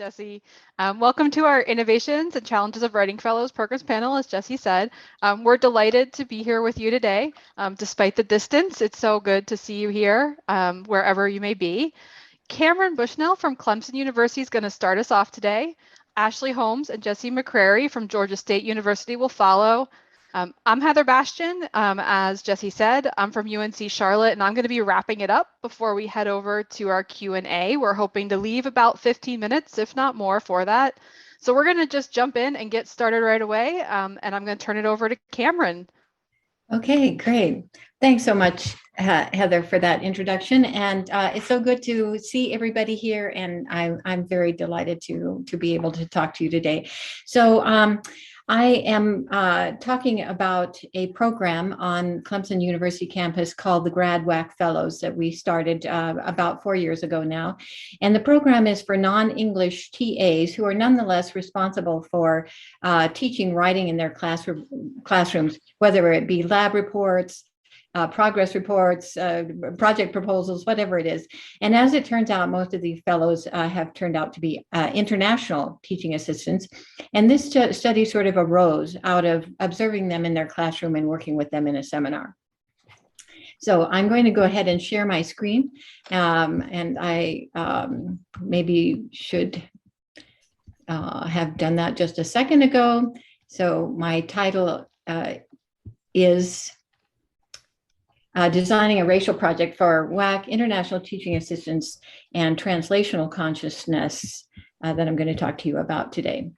Jessie. Welcome to our Innovations and Challenges of Writing Fellows Programs panel, as Jessie said. We're delighted to be here with you today. Despite the distance, it's so good to see you here, wherever you may be. Cameron Bushnell from Clemson University is going to start us off today. Ashley Holmes and Jessie McCrary from Georgia State University will follow. I'm Heather Bastian. As Jessie said, I'm from UNC Charlotte, and I'm going to be wrapping it up before we head over to our Q&A. We're hoping to leave about 15 minutes, if not more, for that. So we're going to just jump in and get started right away, and I'm going to turn it over to Cameron. Okay, great. Thanks so much, Heather, for that introduction. And it's so good to see everybody here, and I'm very delighted to be able to talk to you today. So I am talking about a program on Clemson University campus called the Grad WAC Fellows that we started about 4 years ago now. And the program is for non-English TAs who are nonetheless responsible for teaching writing in their classrooms, whether it be lab reports, progress reports, project proposals, whatever it is. And as it turns out, most of these fellows have turned out to be international teaching assistants. And this study sort of arose out of observing them in their classroom and working with them in a seminar. So I'm going to go ahead and share my screen. And I maybe should have done that just a second ago. So my title is designing a racial project for WAC, International Teaching Assistants, and Translational Consciousness that I'm going to talk to you about today.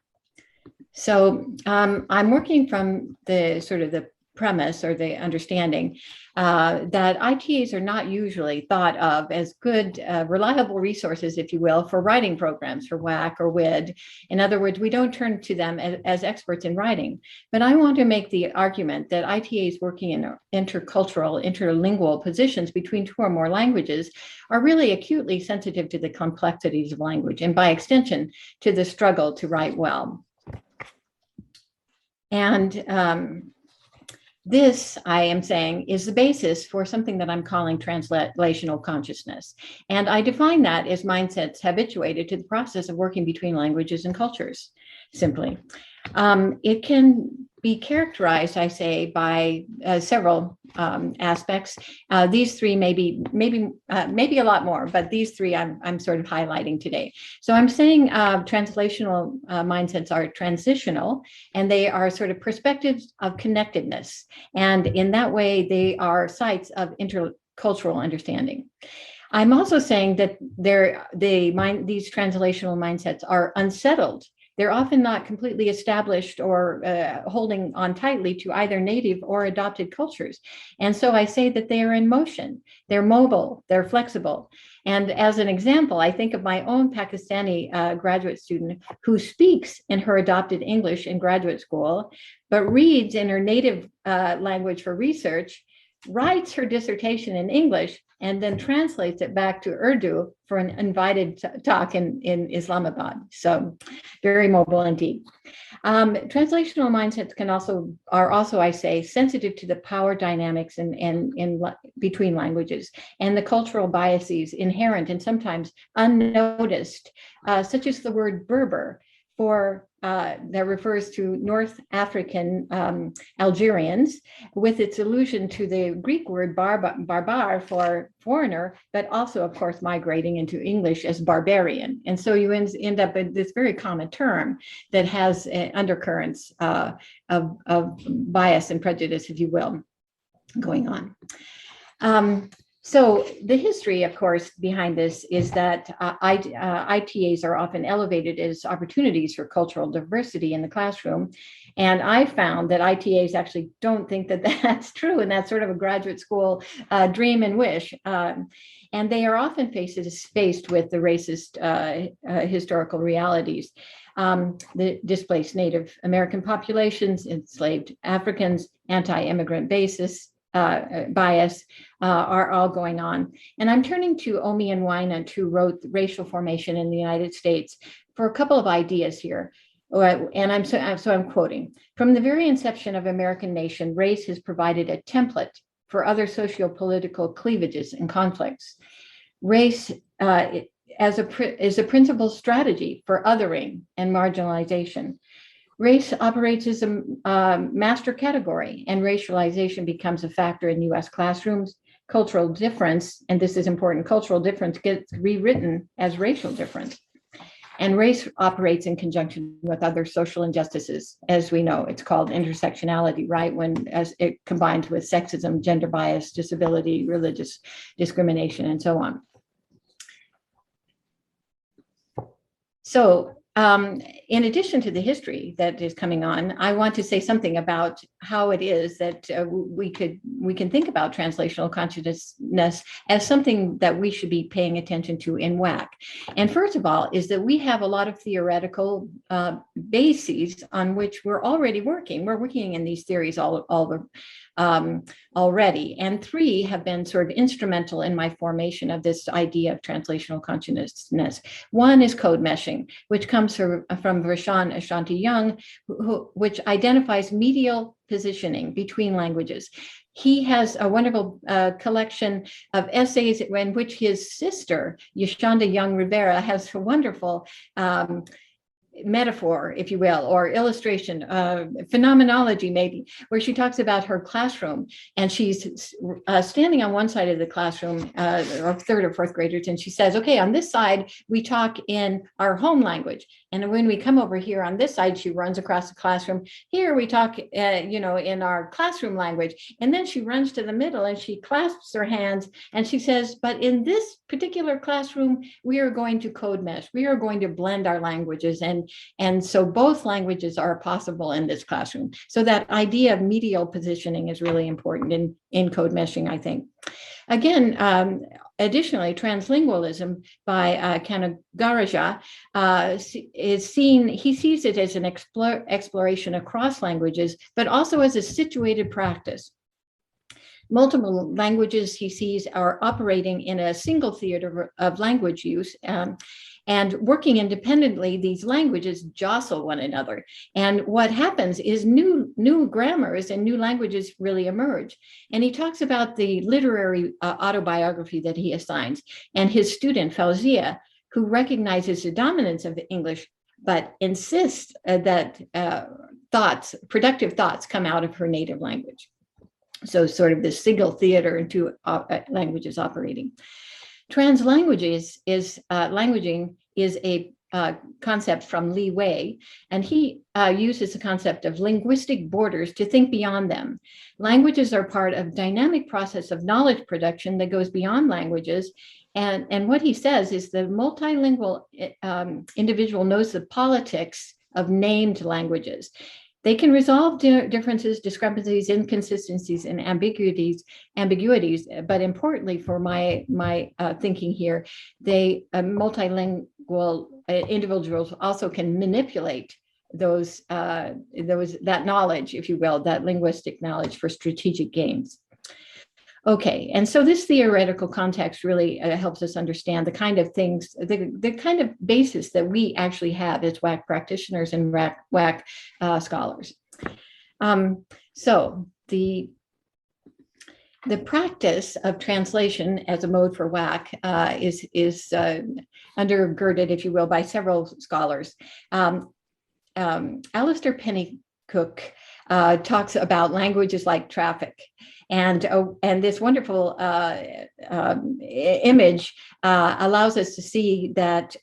So I'm working from the sort of the premise or the understanding that ITAs are not usually thought of as good, reliable resources, if you will, for writing programs for WAC or WID. In other words, we don't turn to them as experts in writing. But I want to make the argument that ITAs working in intercultural, interlingual positions between two or more languages are really acutely sensitive to the complexities of language and, by extension, to the struggle to write well. And this, I am saying, is the basis for something that I'm calling translational consciousness. And I define that as mindsets habituated to the process of working between languages and cultures, simply. It can be characterized, I say, by several aspects. These three maybe a lot more, but these three I'm sort of highlighting today. So I'm saying translational mindsets are transitional, and they are sort of perspectives of connectedness. And in that way, they are sites of intercultural understanding. I'm also saying that these translational mindsets are unsettled. They're often not completely established or holding on tightly to either native or adopted cultures. And so I say that they are in motion, they're mobile, they're flexible. And as an example, I think of my own Pakistani graduate student who speaks in her adopted English in graduate school, but reads in her native language for research, writes her dissertation in English, and then translates it back to Urdu for an invited talk in Islamabad. So very mobile indeed. Translational mindsets are also, I say, sensitive to the power dynamics in between languages and the cultural biases inherent and sometimes unnoticed, such as the word Berber, that refers to North African Algerians, with its allusion to the Greek word barbar for foreigner, but also, of course, migrating into English as barbarian. And so you end up in this very common term that has undercurrents of bias and prejudice, if you will, going on. So the history, of course, behind this is that ITAs are often elevated as opportunities for cultural diversity in the classroom. And I found that ITAs actually don't think that that's true. And that's sort of a graduate school dream and wish. And they are often faced with the racist historical realities. The displaced Native American populations, enslaved Africans, anti-immigrant bias are all going on. And I'm turning to Omi and Wynant, who wrote Racial Formation in the United States, for a couple of ideas here. And I'm quoting, "From the very inception of American nation, race has provided a template for other socio-political cleavages and conflicts. Race is a principal strategy for othering and marginalization. Race operates as a master category, and racialization becomes a factor in US classrooms. Cultural difference, and this is important, cultural difference gets rewritten as racial difference. And race operates in conjunction with other social injustices. As we know, it's called intersectionality, right? When as it combines with sexism, gender bias, disability, religious discrimination, and so on. So in addition to the history that is coming on, I want to say something about how it is that we can think about translational consciousness as something that we should be paying attention to in WAC. And first of all, is that we have a lot of theoretical bases on which we're already working. We're working in these theories already, and 3 have been sort of instrumental in my formation of this idea of translational consciousness. One is code meshing, which comes from Vershawn Ashanti Young, which identifies medial positioning between languages. He has a wonderful collection of essays in which his sister, Yeshanda Young Rivera, has a wonderful metaphor, if you will, or illustration, phenomenology maybe, where she talks about her classroom, and she's standing on one side of the classroom, or 3rd or 4th graders, and she says, okay, on this side, we talk in our home language. And when we come over here on this side, she runs across the classroom. Here we talk, in our classroom language. And then she runs to the middle and she clasps her hands and she says, but in this particular classroom, we are going to code mesh. We are going to blend our languages. And so both languages are possible in this classroom. So that idea of medial positioning is really important in code meshing, I think. Again, additionally, translingualism by Kanagaraja is seen, he sees it as an exploration across languages, but also as a situated practice. Multiple languages he sees are operating in a single theater of language use. And working independently, these languages jostle one another. And what happens is new grammars and new languages really emerge. And he talks about the literary autobiography that he assigns, and his student, Fauzia, who recognizes the dominance of English, but insists that productive thoughts come out of her native language. So sort of this single theater and 2 languages operating. Translanguaging is a concept from Li Wei, and he uses the concept of linguistic borders to think beyond them. Languages are part of a dynamic process of knowledge production that goes beyond languages. And what he says is the multilingual individual knows the politics of named languages. They can resolve differences, discrepancies, inconsistencies, and ambiguities, but importantly for my thinking here, they multilingual individuals also can manipulate that knowledge, if you will, that linguistic knowledge for strategic gains. Okay, and so this theoretical context really helps us understand the kind of things, the kind of basis that we actually have as WAC practitioners and WAC scholars. So the practice of translation as a mode for WAC is undergirded, if you will, by several scholars. Alistair Pennycook talks about languages like traffic. And this wonderful image allows us to see that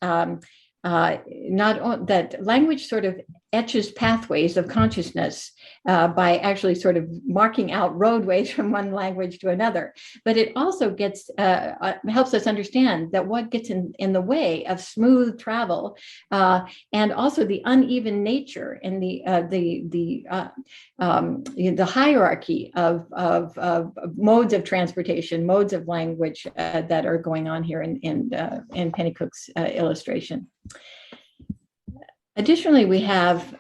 that language sort of etches pathways of consciousness by actually sort of marking out roadways from one language to another. But it also helps us understand that what gets in the way of smooth travel and also the uneven nature and the hierarchy of modes of transportation, modes of language that are going on here in Pennycook's illustration. Additionally, we have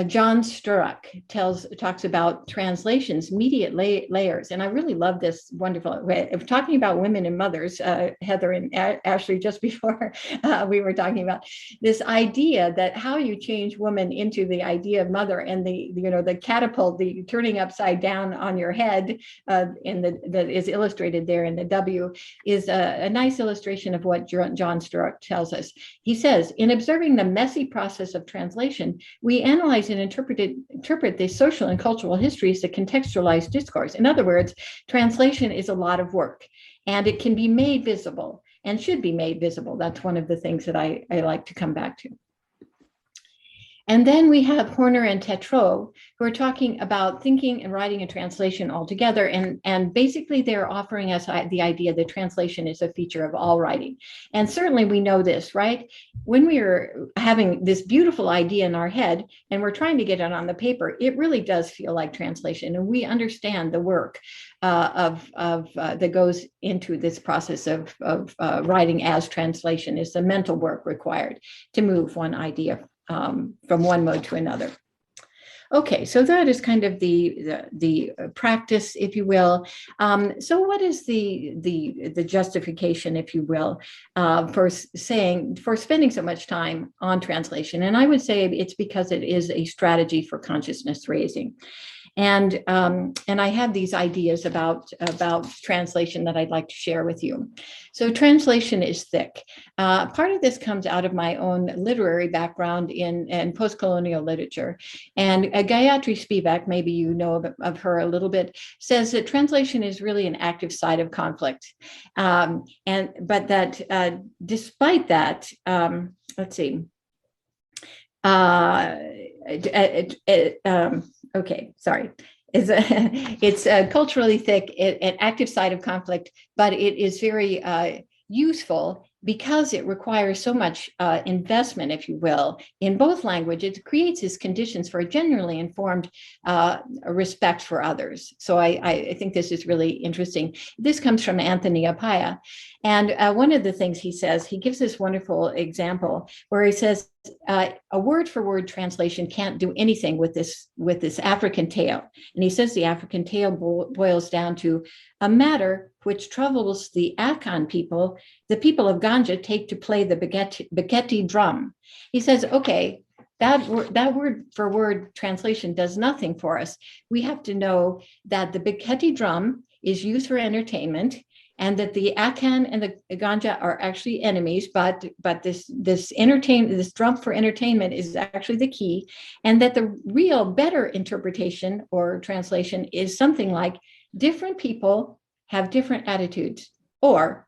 John Sturrock talks about translations, mediate layers. And I really love this wonderful way of talking about women and mothers, Heather and Ashley, just before we were talking about this idea that how you change woman into the idea of mother, and the catapult, the turning upside down on your head that is illustrated there in the W, is a nice illustration of what John Sturrock tells us. He says, in observing the messy process of translation, we analyze and interpret the social and cultural histories that contextualize discourse. In other words, translation is a lot of work, and it can be made visible and should be made visible. That's one of the things that I like to come back to. And then we have Horner and Tétrault, who are talking about thinking and writing a translation all together. And basically, they're offering us the idea that translation is a feature of all writing. And certainly we know this, right? When we are having this beautiful idea in our head and we're trying to get it on the paper, it really does feel like translation. And we understand the work that goes into this process of writing as translation. Is the mental work required to move one idea from one mode to another. Okay, so that is kind of the practice, if you will. So what is the justification, if you will, for spending so much time on translation? And I would say it's because it is a strategy for consciousness raising. And I have these ideas about translation that I'd like to share with you. So translation is thick. Part of this comes out of my own literary background in post-colonial literature. And Gayatri Spivak, maybe you know of her a little bit, says that translation is really an active side of conflict. But that despite that, let's see. Okay, sorry. It's culturally thick, an active side of conflict, but it is very useful because it requires so much investment, if you will, in both languages. It creates these conditions for a genuinely informed respect for others. So I think this is really interesting. This comes from Anthony Appiah. And one of the things he says, he gives this wonderful example where he says, a word for word translation can't do anything with this African tale. And he says the African tale boils down to a matter which troubles the Akan people, the people of Ganja take to play the Beketi drum. He says, okay, that word for word translation does nothing for us. We have to know that the Beketi drum is used for entertainment, and that the Akan and the Ganja are actually enemies, but this drum for entertainment is actually the key, and that the real better interpretation or translation is something like different people have different attitudes, or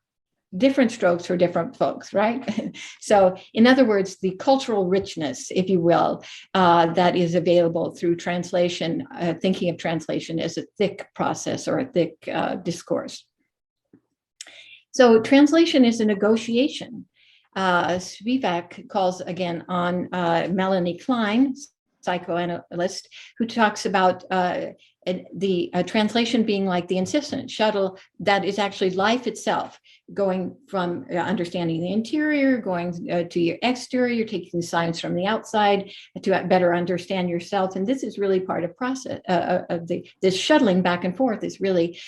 different strokes for different folks, right? So in other words, the cultural richness, if you will, that is available through translation, thinking of translation as a thick process or a thick discourse. So translation is a negotiation. Spivak calls again on Melanie Klein, psychoanalyst, who talks about the translation being like the incessant shuttle that is actually life itself, going from understanding the interior, going to your exterior, taking the science from the outside to better understand yourself. And this is really part of process of this shuttling back and forth is really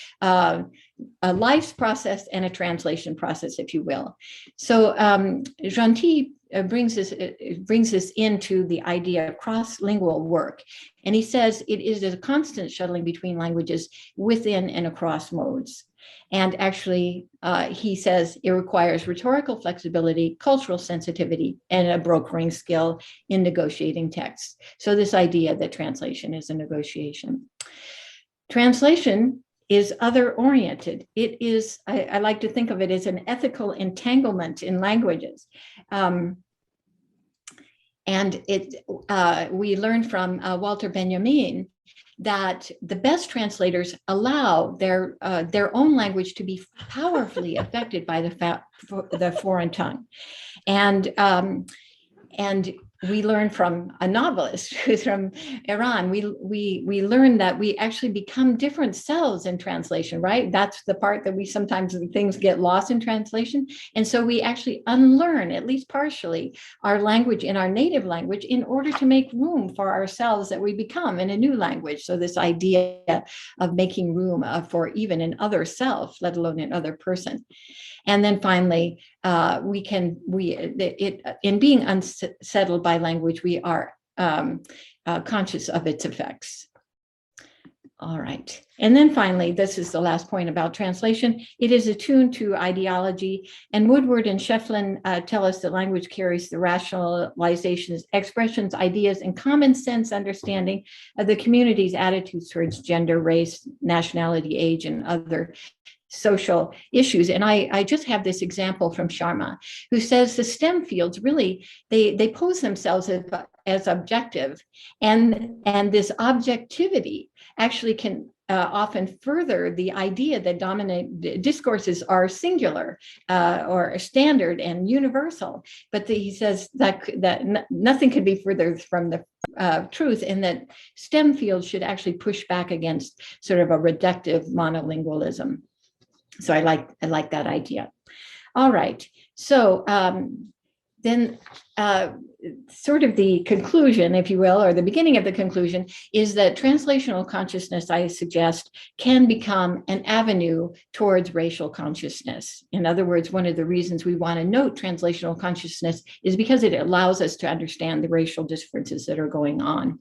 a life's process and a translation process, if you will. So Gentil brings this into the idea of cross-lingual work. And he says it is a constant shuttling between languages within and across modes. And actually, he says it requires rhetorical flexibility, cultural sensitivity, and a brokering skill in negotiating texts. So this idea that translation is a negotiation. Translation is other-oriented. It is, I like to think of it as an ethical entanglement in languages. And we learned from Walter Benjamin that the best translators allow their own language to be powerfully affected by the foreign tongue. And we learn from a novelist who's from Iran. We learn that we actually become different selves in translation, right? That's the part that we sometimes things get lost in translation. And so we actually unlearn, at least partially, our language in our native language in order to make room for ourselves that we become in a new language. So this idea of making room for even an other self, let alone an other person. And then finally, in being unsettled by language, we are conscious of its effects. All right. And then finally, this is the last point about translation. It is attuned to ideology. And Woodward and Shefflin tell us that language carries the rationalizations, expressions, ideas, and common sense understanding of the community's attitudes towards gender, race, nationality, age, and other social issues. And I just have this example from Sharma, who says the STEM fields really, they pose themselves as objective. And this objectivity actually can often further the idea that dominant discourses are singular or standard and universal. But he says that nothing could be further from the truth, and that STEM fields should actually push back against sort of a reductive monolingualism. So I like that idea. All right. So then sort of the conclusion, if you will, or the beginning of the conclusion, is that translational consciousness, I suggest, can become an avenue towards racial consciousness. In other words, one of the reasons we want to note translational consciousness is because it allows us to understand the racial differences that are going on.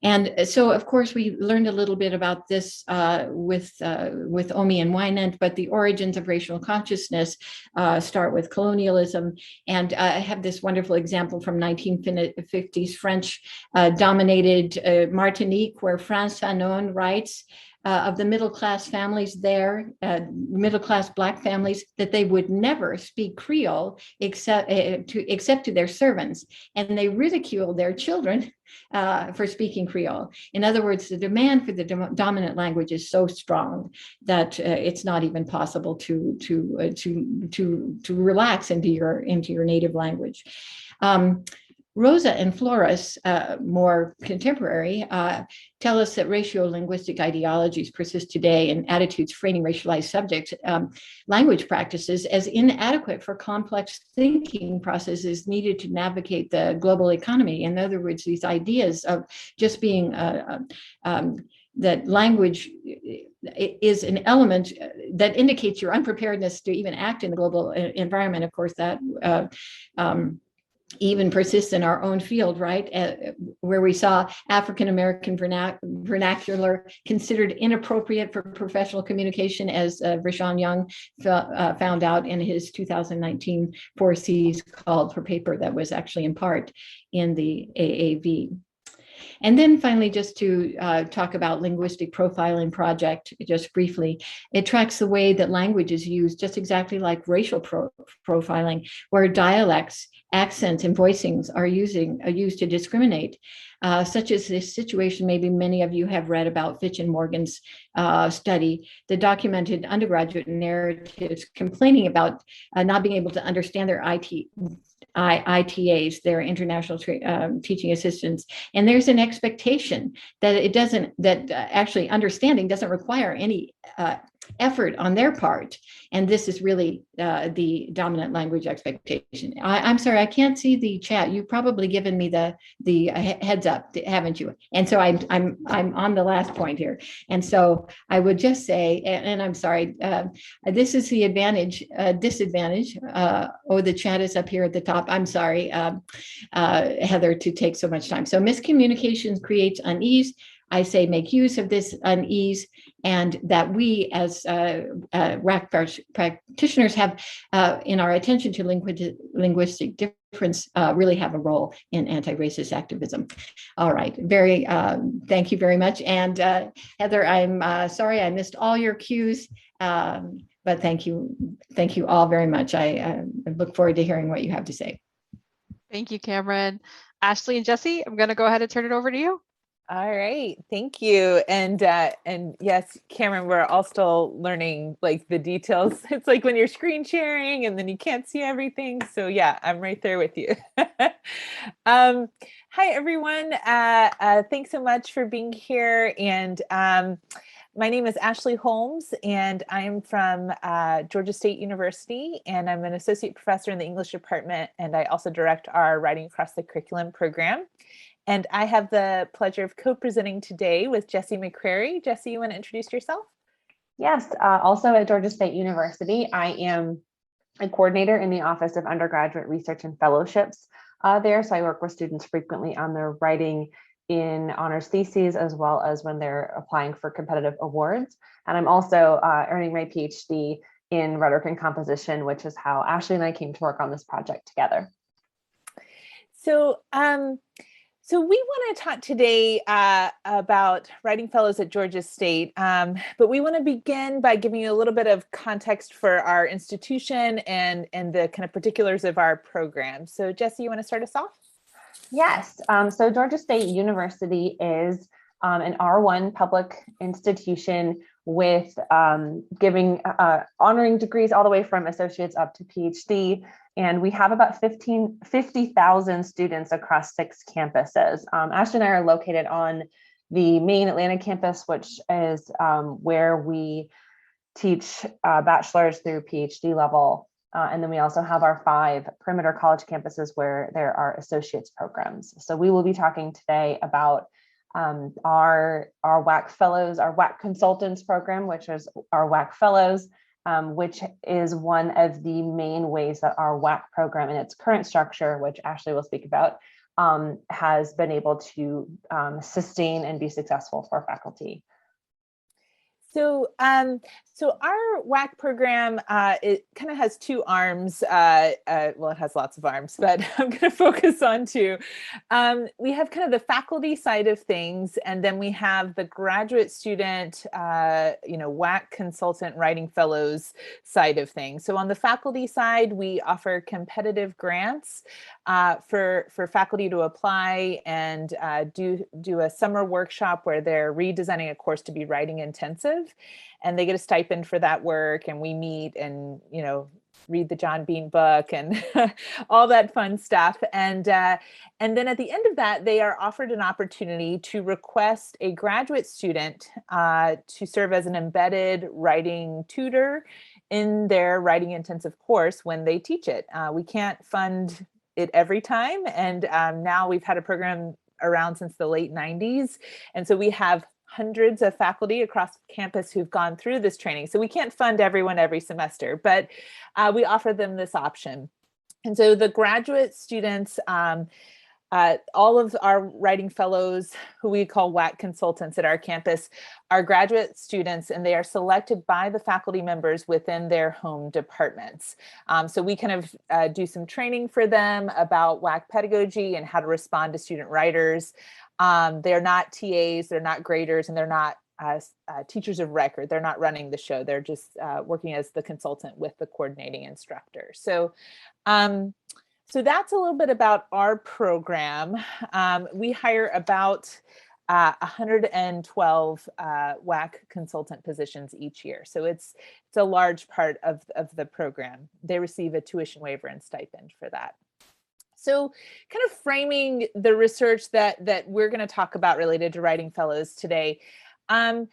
And so, of course, we learned a little bit about this with Omi and Wynant, but the origins of racial consciousness start with colonialism. And I have this wonderful example from 1950s French-dominated Martinique, where France Fanon writes of the middle-class families there, middle-class Black families, that they would never speak Creole except to their servants. And they ridicule their children for speaking Creole. In other words, the demand for the dominant language is so strong that it's not even possible to relax into your native language. Rosa and Flores, more contemporary, tell us that ratio-linguistic ideologies persist today and attitudes framing racialized subjects, language practices as inadequate for complex thinking processes needed to navigate the global economy. In other words, these ideas of just being that language is an element that indicates your unpreparedness to even act in the global environment. Of course, that even persists in our own field, right? Where we saw African-American vernacular considered inappropriate for professional communication, as Rashawn Young found out in his 2019 4 Cs called for paper that was actually in part in the AAV. And then finally, just to talk about linguistic profiling project, just briefly, it tracks the way that language is used, just exactly like racial profiling, where dialects, accents, and voicings are used to discriminate, such as this situation maybe many of you have read about Fitch and Morgan's study that documented undergraduate narratives complaining about not being able to understand their ITAs, their international teaching assistants, and there's an expectation that actually understanding doesn't require any effort on their part, and this is really the dominant language expectation. I'm sorry, I can't see the chat. You've probably given me the heads up, haven't you? And so I'm on the last point here, and so I would just say, and I'm sorry, this is the disadvantage. Oh, the chat is up here at the top. I'm sorry, Heather, to take so much time. So miscommunication creates unease. I say make use of this unease, and that we as RAC practitioners have in our attention to linguistic difference really have a role in anti-racist activism. All right, thank you very much. And Heather, I'm sorry I missed all your cues, but thank you all very much. I look forward to hearing what you have to say. Thank you, Cameron. Ashley and Jessie, I'm going to go ahead and turn it over to you. All right, thank you. And yes, Cameron, we're all still learning like the details. It's like when you're screen sharing and then you can't see everything. So yeah, I'm right there with you. um, Hi everyone. Thanks so much for being here. And my name is Ashley Holmes, and I'm from Georgia State University, and I'm an associate professor in the English department, and I also direct our Writing Across the Curriculum program. And I have the pleasure of co-presenting today with Jessie McCrary. Jessie, you want to introduce yourself? Yes, also at Georgia State University, I am a coordinator in the Office of Undergraduate Research and Fellowships there. So I work with students frequently on their writing in honors theses, as well as when they're applying for competitive awards. And I'm also earning my PhD in rhetoric and composition, which is how Ashley and I came to work on this project together. So, so we want to talk today about writing fellows at Georgia State, but we want to begin by giving you a little bit of context for our institution and the kind of particulars of our program. So Jessie, you want to start us off? Yes, so Georgia State University is an R1 public institution with giving honoring degrees all the way from associates up to PhD. And we have about 50,000 students across 6 campuses. Ashton and I are located on the main Atlanta campus, which is where we teach bachelor's through PhD level. And then we also have our 5 perimeter college campuses where there are associates programs. So we will be talking today about our WAC fellows, our WAC consultants program, which is our WAC fellows, which is one of the main ways that our WAC program in its current structure, which Ashley will speak about, has been able to sustain and be successful for faculty. So, so our WAC program, it kind of has 2 arms. Well, it has lots of arms, but I'm going to focus on 2. We have kind of the faculty side of things, and then we have the graduate student, WAC consultant writing fellows side of things. So on the faculty side, we offer competitive grants for faculty to apply and do a summer workshop where they're redesigning a course to be writing intensive. And they get a stipend for that work, and we meet and read the John Bean book and all that fun stuff. And then at the end of that, they are offered an opportunity to request a graduate student to serve as an embedded writing tutor in their writing intensive course when they teach it. We can't fund it every time, and now we've had a program around since the late 90s, and so we have hundreds of faculty across campus who've gone through this training. So we can't fund everyone every semester, but we offer them this option. And so the graduate students, all of our writing fellows, who we call WAC consultants at our campus, are graduate students, and they are selected by the faculty members within their home departments. So we kind of do some training for them about WAC pedagogy and how to respond to student writers. They're not TAs, they're not graders, and they're not teachers of record. They're not running the show. They're just working as the consultant with the coordinating instructor. So, so that's a little bit about our program. We hire about 112 WAC consultant positions each year. So it's a large part of the program. They receive a tuition waiver and stipend for that. So kind of framing the research that we're going to talk about related to writing fellows today. Hall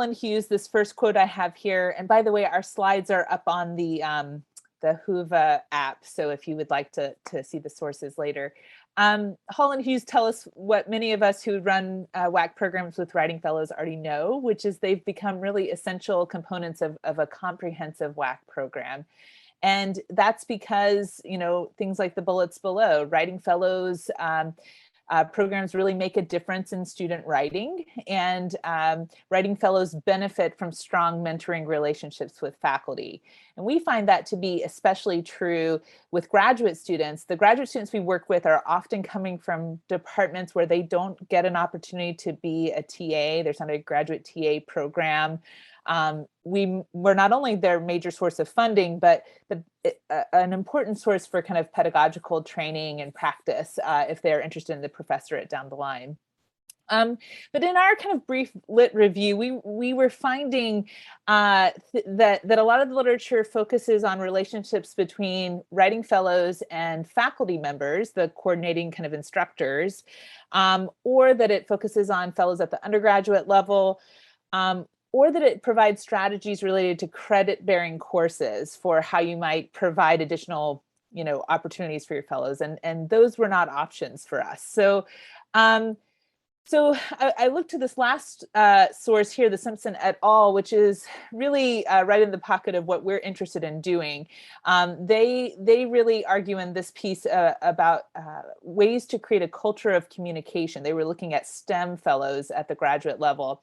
and Hughes, this first quote I have here, and by the way, our slides are up on the Whova app, so if you would like to see the sources later. Hall and Hughes tell us what many of us who run WAC programs with writing fellows already know, which is they've become really essential components of a comprehensive WAC program. And that's because, things like the bullets below, writing fellows programs really make a difference in student writing, and writing fellows benefit from strong mentoring relationships with faculty. And we find that to be especially true with graduate students. The graduate students we work with are often coming from departments where they don't get an opportunity to be a TA. There's not a graduate TA program. we're not only their major source of funding, but an important source for kind of pedagogical training and practice if they're interested in the professorate down the line. But in our kind of brief lit review, we were finding that a lot of the literature focuses on relationships between writing fellows and faculty members, the coordinating kind of instructors, or that it focuses on fellows at the undergraduate level, or that it provides strategies related to credit-bearing courses for how you might provide additional, opportunities for your fellows, and those were not options for us. So. So I looked to this last source here, the Simpson et al., which is really right in the pocket of what we're interested in doing. They really argue in this piece about ways to create a culture of communication. They were looking at STEM fellows at the graduate level.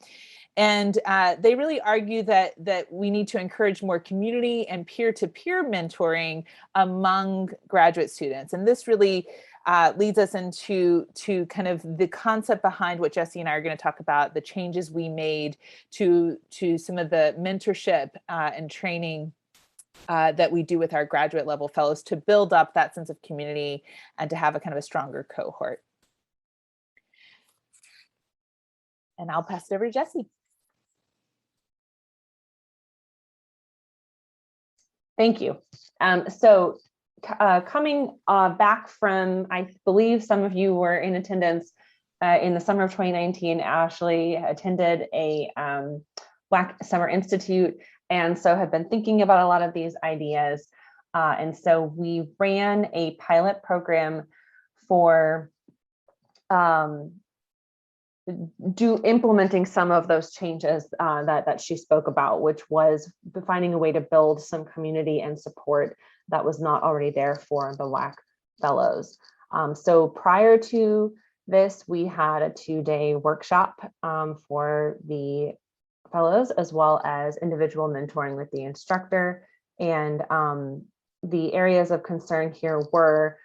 And they really argue that we need to encourage more community and peer-to-peer mentoring among graduate students. And this really leads us into kind of the concept behind what Jessie and I are going to talk about, the changes we made to some of the mentorship and training that we do with our graduate level fellows to build up that sense of community and to have a kind of a stronger cohort. And I'll pass it over to Jessie. Thank you. So coming back from, I believe some of you were in attendance in the summer of 2019, Ashley attended a WAC Summer Institute, and so have been thinking about a lot of these ideas. And so we ran a pilot program for implementing some of those changes that she spoke about, which was finding a way to build some community and support that was not already there for the WAC fellows. So prior to this, we had a 2-day workshop for the fellows, as well as individual mentoring with the instructor. And the areas of concern here were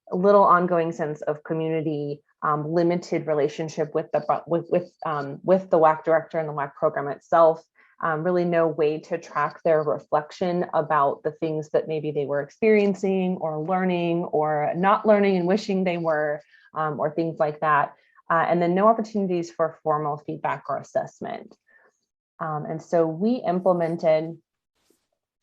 a little ongoing sense of community, limited relationship with the WAC director and the WAC program itself, really no way to track their reflection about the things that maybe they were experiencing or learning or not learning and wishing they were, or things like that. And then no opportunities for formal feedback or assessment. And so we implemented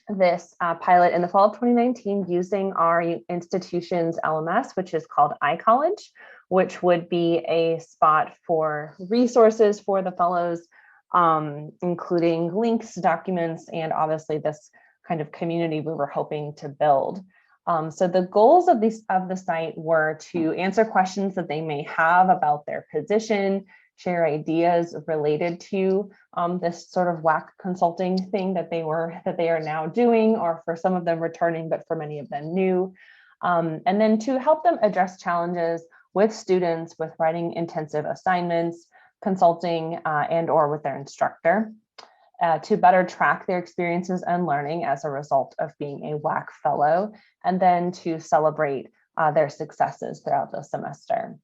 this pilot in the fall of 2019 using our institution's LMS, which is called iCollege, which would be a spot for resources for the fellows, including links, documents, and obviously this kind of community we were hoping to build. So the goals of the site were to answer questions that they may have about their position, share ideas related to this sort of WAC consulting thing that they are now doing, or for some of them returning, but for many of them new. And then to help them address challenges with students with writing intensive assignments, consulting, and or with their instructor, to better track their experiences and learning as a result of being a WAC fellow, and then to celebrate their successes throughout the semester.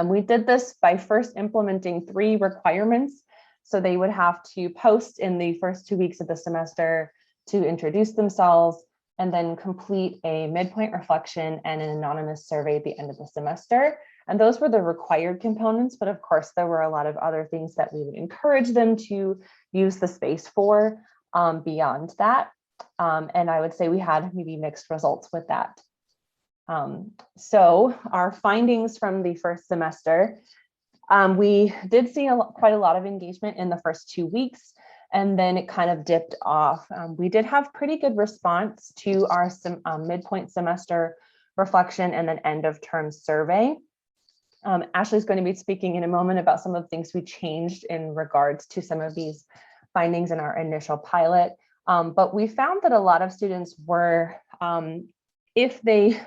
We did this by first implementing 3 requirements. So they would have to post in the first 2 weeks of the semester to introduce themselves, and then complete a midpoint reflection and an anonymous survey at the end of the semester. And those were the required components, but of course there were a lot of other things that we would encourage them to use the space for beyond that. And I would say we had maybe mixed results with that. So our findings from the first semester, we did see quite a lot of engagement in the first 2 weeks, and then it kind of dipped off. We did have pretty good response to our midpoint semester reflection and then end of term survey. Ashley's going to be speaking in a moment about some of the things we changed in regards to some of these findings in our initial pilot. But we found that a lot of students were, if they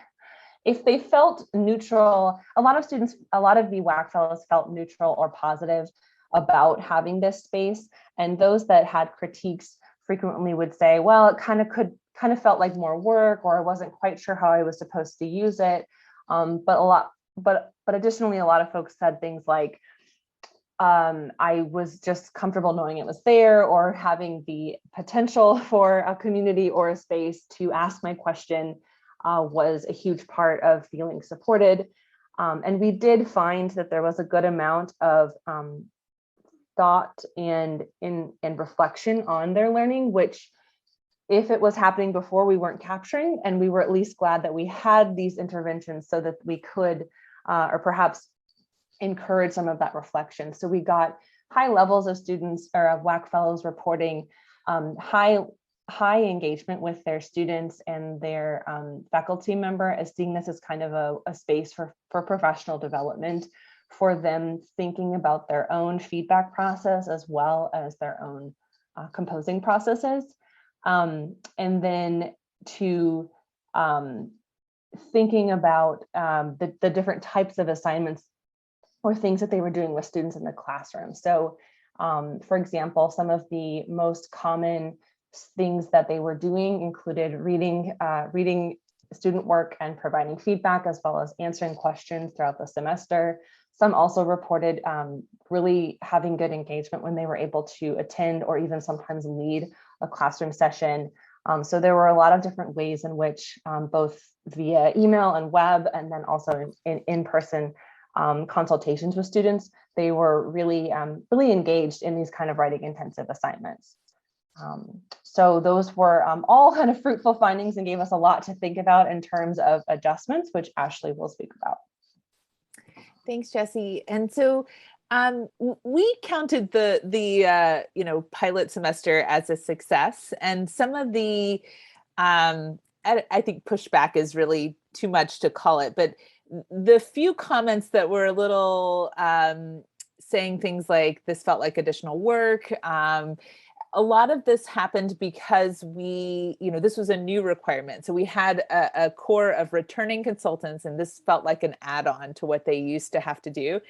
felt neutral, a lot of the WAC fellows felt neutral or positive about having this space. And those that had critiques frequently would say, well, it kind of felt like more work, or I wasn't quite sure how I was supposed to use it. But additionally, a lot of folks said things like, I was just comfortable knowing it was there, or having the potential for a community or a space to ask my question was a huge part of feeling supported. And we did find that there was a good amount of thought and reflection on their learning, which, if it was happening before, we weren't capturing, and we were at least glad that we had these interventions so that we could, or perhaps encourage some of that reflection. So we got high levels of students or of WAC fellows reporting high engagement with their students and their faculty member, as seeing this as kind of a space for professional development, for them thinking about their own feedback process as well as their own composing processes. And then to thinking about the different types of assignments or things that they were doing with students in the classroom. So for example, some of the most common things that they were doing included reading student work and providing feedback, as well as answering questions throughout the semester. Some also reported really having good engagement when they were able to attend or even sometimes lead a classroom session. So there were a lot of different ways in which both via email and web, and then also in-person consultations with students, they were really engaged in these kind of writing intensive assignments. So those were all kind of fruitful findings and gave us a lot to think about in terms of adjustments, which Ashley will speak about. Thanks, Jessie. And so we counted the pilot semester as a success, and some of the I think pushback is really too much to call it, but the few comments that were a little saying things like this felt like additional work. A lot of this happened because this was a new requirement. So we had a core of returning consultants, and this felt like an add-on to what they used to have to do.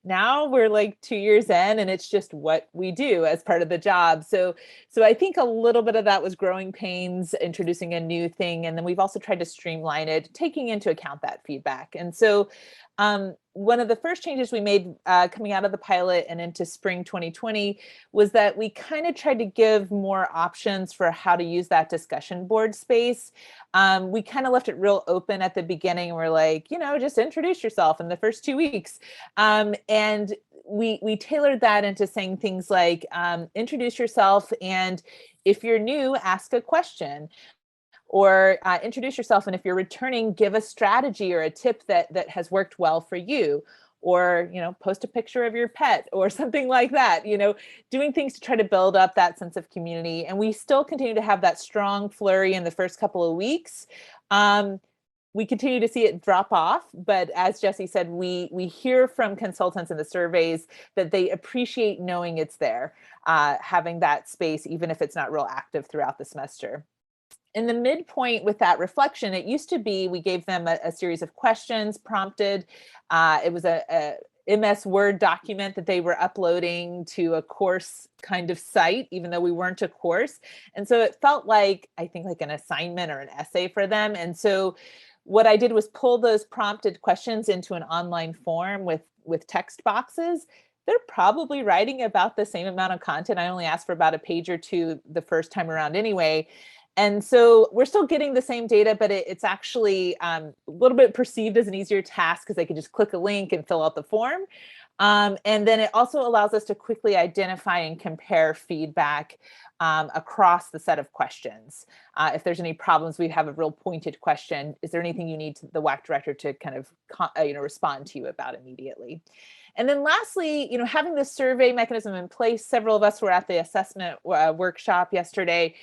Now we're like 2 years in, and it's just what we do as part of the job. So I think a little bit of that was growing pains, introducing a new thing. And then we've also tried to streamline it, taking into account that feedback. And so one of the first changes we made coming out of the pilot and into spring 2020 was that we kind of tried to give more options for how to use that discussion board space. We kind of left it real open at the beginning. We're like, just introduce yourself in the first 2 weeks. And we tailored that into saying things like, introduce yourself, and if you're new, ask a question. Or introduce yourself, and if you're returning, give a strategy or a tip that has worked well for you. Or post a picture of your pet or something like that. Doing things to try to build up that sense of community. And we still continue to have that strong flurry in the first couple of weeks. We continue to see it drop off, but as Jessie said, we hear from consultants in the surveys that they appreciate knowing it's there, having that space, even if it's not real active throughout the semester. In the midpoint with that reflection, it used to be we gave them a series of questions prompted. It was a MS Word document that they were uploading to a course kind of site, even though we weren't a course. And so it felt like, I think, like an assignment or an essay for them. And so what I did was pull those prompted questions into an online form with text boxes. They're probably writing about the same amount of content. I only asked for about a page or two the first time around anyway. And so we're still getting the same data, but it's actually a little bit perceived as an easier task because they can just click a link and fill out the form. And then it also allows us to quickly identify and compare feedback across the set of questions. If there's any problems, we have a real pointed question. Is there anything you need the WAC director to kind of respond to you about immediately? And then lastly, having this survey mechanism in place, several of us were at the assessment workshop yesterday.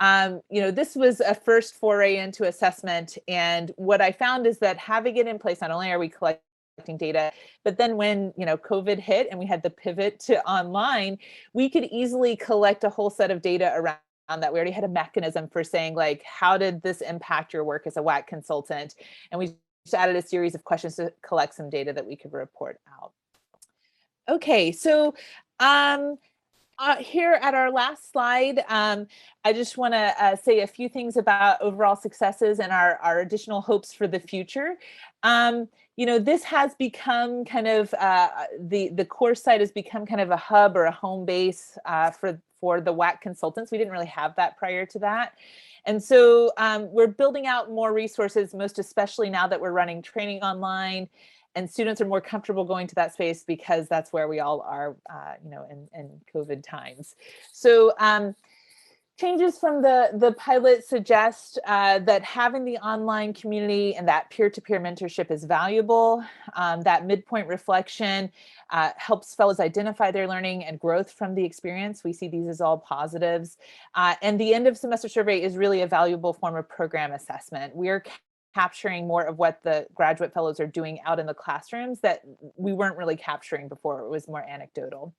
This was a first foray into assessment. And what I found is that having it in place, not only are we collecting data, but then when, COVID hit and we had the pivot to online, we could easily collect a whole set of data around that. We already had a mechanism for saying, like, how did this impact your work as a WAC consultant? And we just added a series of questions to collect some data that we could report out. Okay, so here at our last slide, I just want to say a few things about overall successes and our additional hopes for the future. You know, this has become kind of the course site has become kind of a hub or a home base for the WAC consultants. We didn't really have that prior to that. And so we're building out more resources, most especially now that we're running training online, and students are more comfortable going to that space because that's where we all are, you know, in COVID times. So changes from the pilot suggest that having the online community and that peer-to-peer mentorship is valuable. That midpoint reflection helps fellows identify their learning and growth from the experience. We see these as all positives. And the end of semester survey is really a valuable form of program assessment. We are capturing more of what the graduate fellows are doing out in the classrooms that we weren't really capturing before. It was more anecdotal.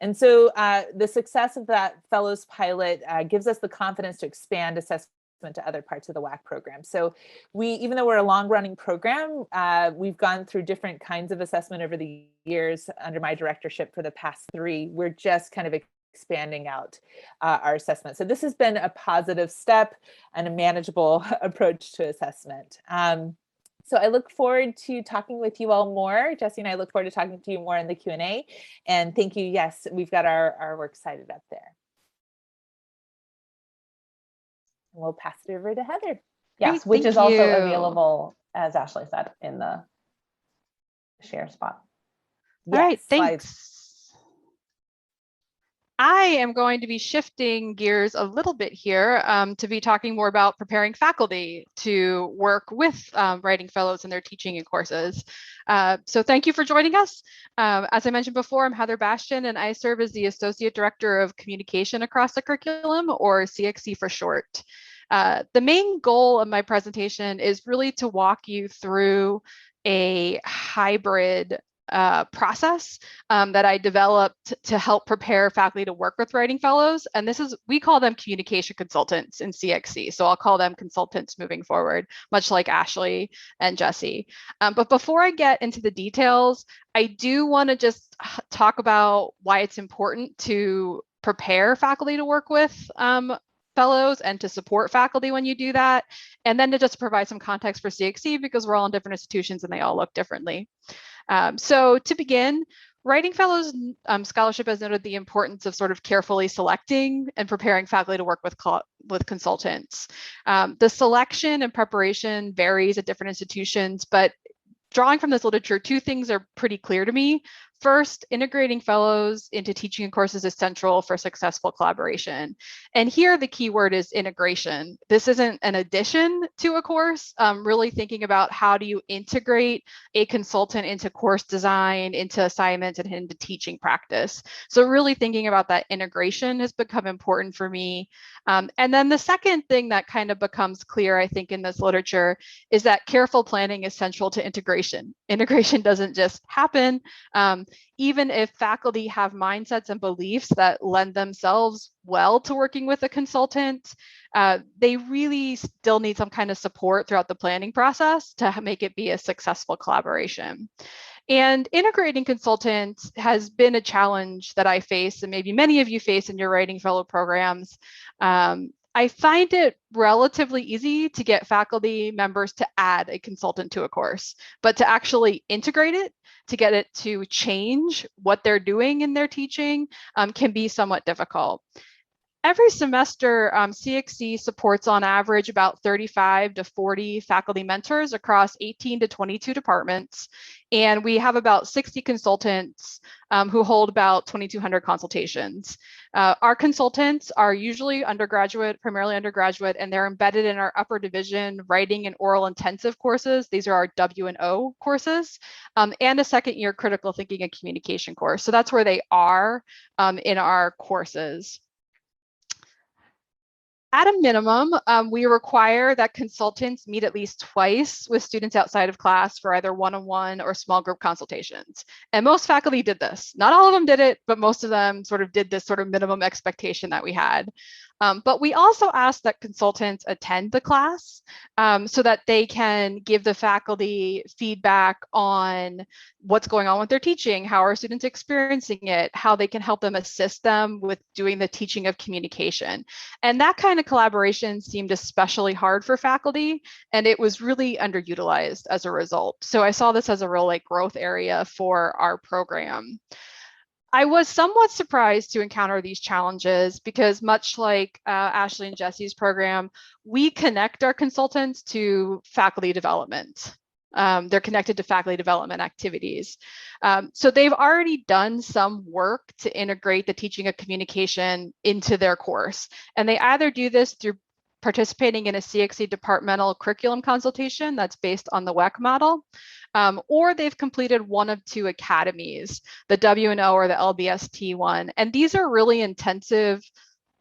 And so the success of that fellows pilot gives us the confidence to expand assessment to other parts of the WAC program. So even though we're a long running program, we've gone through different kinds of assessment over the years under my directorship for the past 3. We're just kind of expanding out our assessment. So this has been a positive step and a manageable approach to assessment. So I look forward to talking with you all more. Jessie and I look forward to talking to you more in the Q&A. And thank you. Yes, we've got our works cited up there. And we'll pass it over to Heather. Yes, which is also available, as Ashley said, in the share spot. All right, thanks. Slides. I am going to be shifting gears a little bit here to be talking more about preparing faculty to work with writing fellows in their teaching and courses. So thank you for joining us. As I mentioned before, I'm Heather Bastian, and I serve as the Associate Director of Communication across the curriculum, or CXC for short. The main goal of my presentation is really to walk you through a hybrid process that I developed to help prepare faculty to work with writing fellows. And we call them communication consultants in CXC. So I'll call them consultants moving forward, much like Ashley and Jessie. But before I get into the details, I do want to just talk about why it's important to prepare faculty to work with fellows and to support faculty when you do that. And then to just provide some context for CXC, because we're all in different institutions and they all look differently. So to begin, Writing Fellows Scholarship has noted the importance of sort of carefully selecting and preparing faculty to work with consultants. The selection and preparation varies at different institutions, but drawing from this literature, 2 things are pretty clear to me. First, integrating fellows into teaching courses is central for successful collaboration. And here the key word is integration. This isn't an addition to a course, really thinking about how do you integrate a consultant into course design, into assignments, and into teaching practice. So really thinking about that integration has become important for me. And then the second thing that kind of becomes clear, I think, in this literature is that careful planning is central to integration. Integration doesn't just happen. Even if faculty have mindsets and beliefs that lend themselves well to working with a consultant, they really still need some kind of support throughout the planning process to make it be a successful collaboration. And integrating consultants has been a challenge that I face, and maybe many of you face in your writing fellow programs. I find it relatively easy to get faculty members to add a consultant to a course, but to actually integrate it, to get it to change what they're doing in their teaching can be somewhat difficult. Every semester, CXC supports on average about 35 to 40 faculty mentors across 18 to 22 departments. And we have about 60 consultants who hold about 2,200 consultations. Our consultants are usually undergraduate, primarily undergraduate, and they're embedded in our upper division writing and oral intensive courses. These are our W&O courses, and a second year critical thinking and communication course. So that's where they are in our courses. At a minimum, we require that consultants meet at least twice with students outside of class for either one-on-one or small group consultations. And most faculty did this. Not all of them did it, but most of them sort of did this sort of minimum expectation that we had. But we also ask that consultants attend the class so that they can give the faculty feedback on what's going on with their teaching, how are students experiencing it, how they can help them assist them with doing the teaching of communication. And that kind of collaboration seemed especially hard for faculty, and it was really underutilized as a result. So I saw this as a real growth area for our program. I was somewhat surprised to encounter these challenges because much like Ashley and Jessie's program, we connect our consultants to faculty development. They're connected to faculty development activities. So they've already done some work to integrate the teaching of communication into their course. And they either do this through participating in a CXC departmental curriculum consultation that's based on the WEC model, or they've completed one of two academies, the W&O or the LBST one. And these are really intensive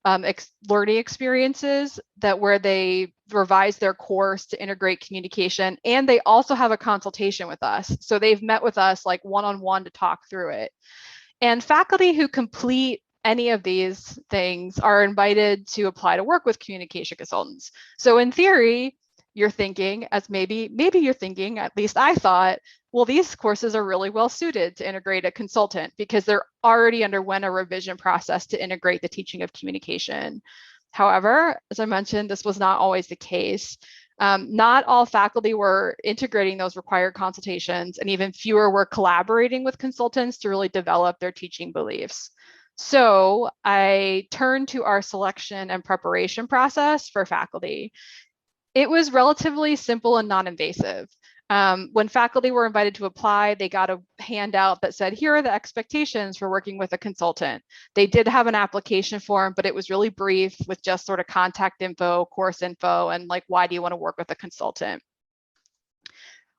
learning experiences where they revise their course to integrate communication, and they also have a consultation with us. So they've met with us one-on-one to talk through it. And faculty who complete any of these things are invited to apply to work with communication consultants. So in theory, you're thinking, as maybe you're thinking, at least I thought, well, these courses are really well suited to integrate a consultant because they're already underwent a revision process to integrate the teaching of communication. However, as I mentioned, this was not always the case. Not all faculty were integrating those required consultations, and even fewer were collaborating with consultants to really develop their teaching beliefs. So I turned to our selection and preparation process for faculty. It was relatively simple and non-invasive. When faculty were invited to apply, they got a handout that said, here are the expectations for working with a consultant. They did have an application form, but it was really brief with just sort of contact info, course info, and why do you want to work with a consultant?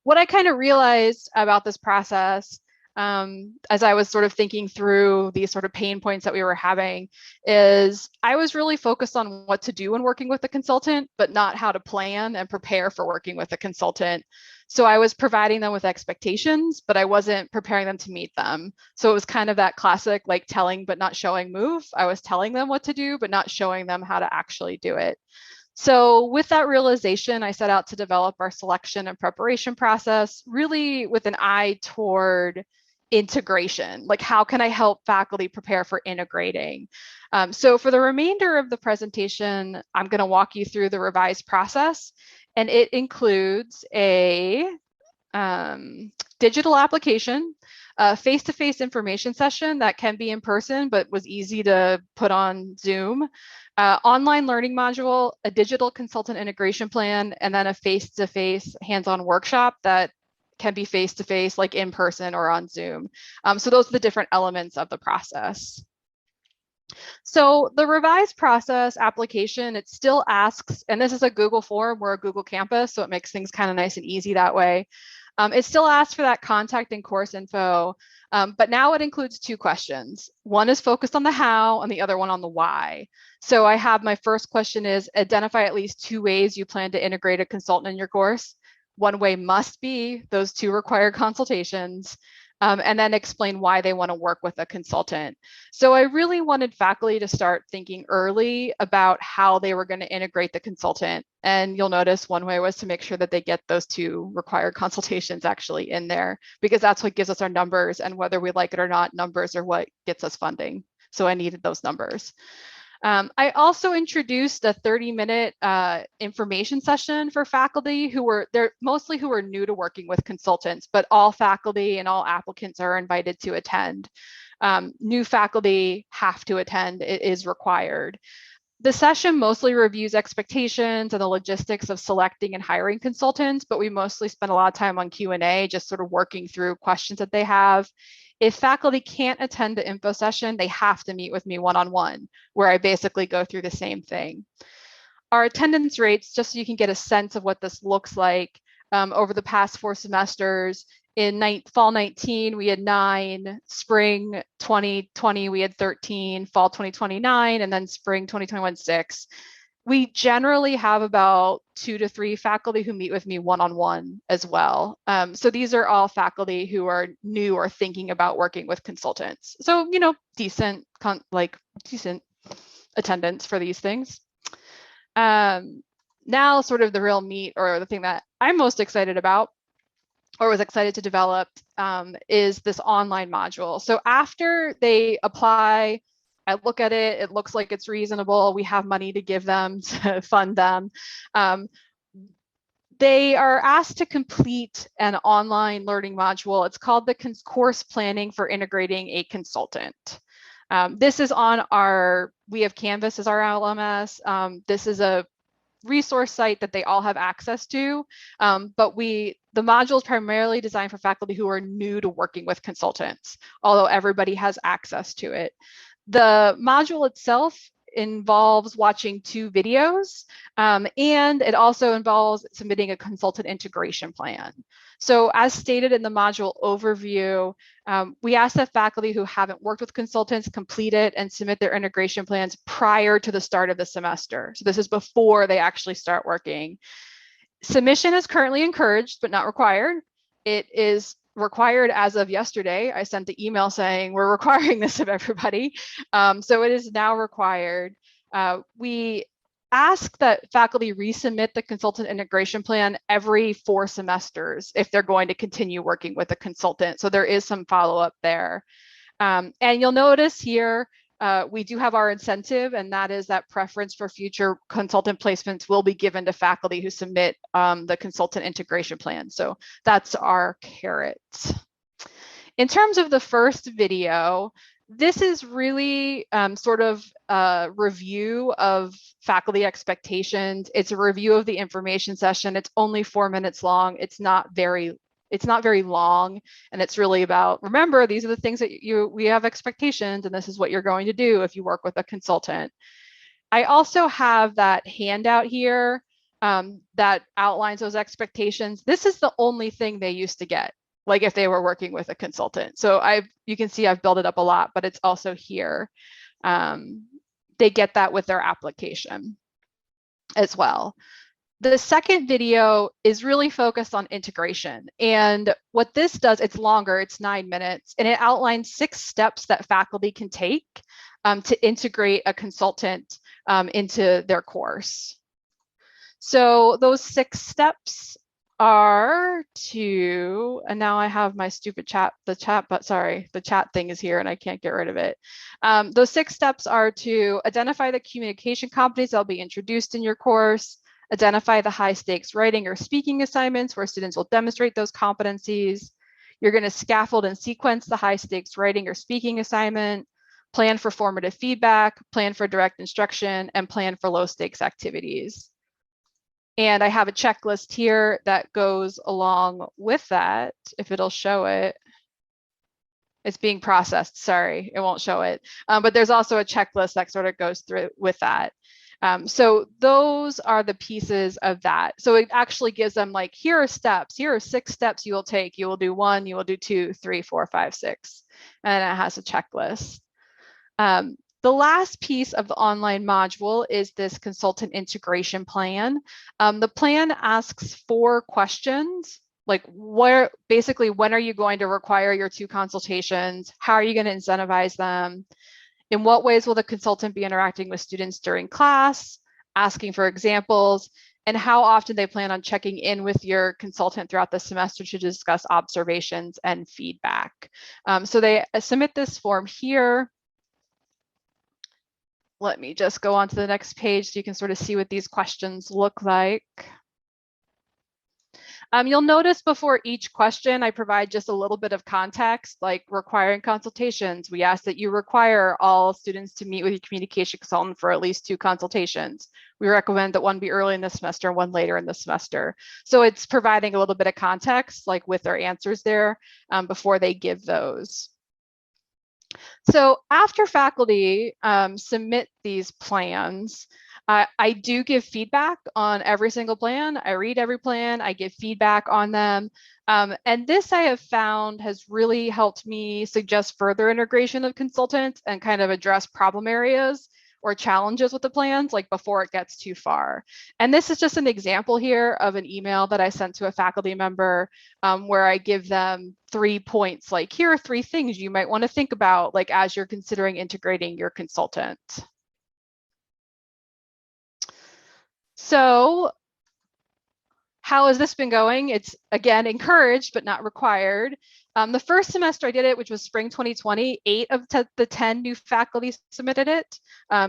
What I kind of realized about this process as I was sort of thinking through these sort of pain points that we were having is I was really focused on what to do when working with a consultant, but not how to plan and prepare for working with a consultant. So I was providing them with expectations, but I wasn't preparing them to meet them. So it was kind of that classic telling but not showing move. I was telling them what to do, but not showing them how to actually do it. So with that realization, I set out to develop our selection and preparation process, really with an eye toward integration. How can I help faculty prepare for integrating? So for the remainder of the presentation, I'm going to walk you through the revised process, and it includes a digital application, a face-to-face information session that can be in person, but was easy to put on Zoom, online learning module, a digital consultant integration plan, and then a face-to-face hands-on workshop that can be face-to-face, in person or on Zoom. So those are the different elements of the process. So the revised process application, it still asks, and this is a Google form, we're a Google campus, so it makes things kind of nice and easy that way. It still asks for that contact and course info, but now it includes two questions. One is focused on the how and the other one on the why. So I have my first question is identify at least 2 ways you plan to integrate a consultant in your course. One way must be those 2 required consultations, and then explain why they want to work with a consultant. So I really wanted faculty to start thinking early about how they were going to integrate the consultant. And you'll notice one way was to make sure that they get those 2 required consultations actually in there, because that's what gives us our numbers, and whether we like it or not, numbers are what gets us funding. So I needed those numbers. I also introduced a 30-minute information session for faculty who were new to working with consultants, but all faculty and all applicants are invited to attend. New faculty have to attend, it is required. The session mostly reviews expectations and the logistics of selecting and hiring consultants, but we mostly spend a lot of time on Q&A, just sort of working through questions that they have. If faculty can't attend the info session, they have to meet with me one-on-one, where I basically go through the same thing. Our attendance rates, just so you can get a sense of what this looks like, over the past 4 semesters, in fall 19, we had 9, spring 2020, we had 13, fall 2020, 9, and then spring 2021, 6. We generally have about 2 to 3 faculty who meet with me one-on-one as well. So these are all faculty who are new or thinking about working with consultants. So, decent attendance for these things. Now sort of the real meat, or the thing that I'm most excited about, or was excited to develop, is this online module. So after they apply, I look at it, it looks like it's reasonable, we have money to give them to fund them. They are asked to complete an online learning module. It's called the Course Planning for Integrating a Consultant. This is on we have Canvas as our LMS. This is a resource site that they all have access to, but the module is primarily designed for faculty who are new to working with consultants, although everybody has access to it. The module itself involves watching 2 videos, and it also involves submitting a consultant integration plan. So as stated in the module overview, we ask that faculty who haven't worked with consultants complete it and submit their integration plans prior to the start of the semester. So this is before they actually start working. Submission is currently encouraged, but not required. It is required as of yesterday. I sent the email saying we're requiring this of everybody. So it is now required. We ask that faculty resubmit the consultant integration plan every 4 semesters if they're going to continue working with a consultant. So there is some follow-up there. And you'll notice here, we do have our incentive, and that is that preference for future consultant placements will be given to faculty who submit the consultant integration plan. So that's our carrot. In terms of the first video, this is really sort of a review of faculty expectations. It's a review of the information session. It's only 4 minutes long. It's not very long, and it's really about, remember, these are the things that we have expectations, and this is what you're going to do if you work with a consultant. I also have that handout here that outlines those expectations. This is the only thing they used to get, like if they were working with a consultant. So you can see I've built it up a lot, but it's also here. They get that with their application as well. The second video is really focused on integration. And what this does, it's longer, it's 9 minutes, and it outlines 6 steps that faculty can take to integrate a consultant into their course. So those 6 steps are to, and now I have my stupid chat thing is here and I can't get rid of it. Those 6 steps are to identify the communication competencies that'll be introduced in your course, identify the high stakes writing or speaking assignments where students will demonstrate those competencies. You're going to scaffold and sequence the high stakes writing or speaking assignment, plan for formative feedback, plan for direct instruction, and plan for low stakes activities. And I have a checklist here that goes along with that, if it'll show it. It's being processed, sorry, it won't show it. But there's also a checklist that sort of goes through with that. So those are the pieces of that. So it actually gives them like, here are steps, here are 6 steps you will take. You will do 1, you will do 2, 3, 4, 5, 6. And it has a checklist. The last piece of the online module is this consultant integration plan. The plan asks 4 questions, like basically, when are you going to require your 2 consultations? How are you going to incentivize them? In what ways will the consultant be interacting with students during class, asking for examples, and how often they plan on checking in with your consultant throughout the semester to discuss observations and feedback. So they submit this form here. Let me just go on to the next page so you can sort of see what these questions look like. You'll notice before each question, I provide just a little bit of context, like requiring consultations. We ask that you require all students to meet with your communication consultant for at least 2 consultations. We recommend that one be early in the semester and one later in the semester. So it's providing a little bit of context, like with their answers there before they give those. So after faculty submit these plans, I do give feedback on every single plan. I read every plan, I give feedback on them. And this I have found has really helped me suggest further integration of consultants and kind of address problem areas or challenges with the plans, like before it gets too far. And this is just an example here of an email that I sent to a faculty member where I give them 3 points, like here are 3 things you might want to think about, like as you're considering integrating your consultant. So how has this been going? It's, again, encouraged, but not required. The first semester I did it, which was spring 2020, 8 of the 10 new faculty submitted it.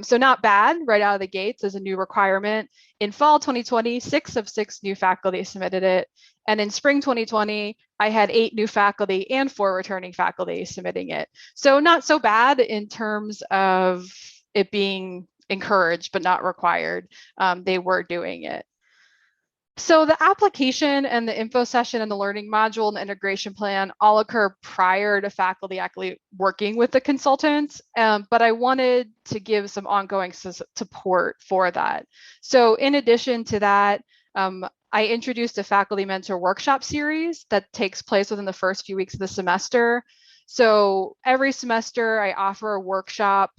So not bad right out of the gates as a new requirement. In fall 2020, 6 of 6 new faculty submitted it. And in spring 2020, I had 8 new faculty and 4 returning faculty submitting it. So not so bad in terms of it being encouraged, but not required. They were doing it. So the application and the info session and the learning module and the integration plan all occur prior to faculty actually working with the consultants, but I wanted to give some ongoing support for that. So in addition to that, I introduced a faculty mentor workshop series that takes place within the first few weeks of the semester. So every semester I offer a workshop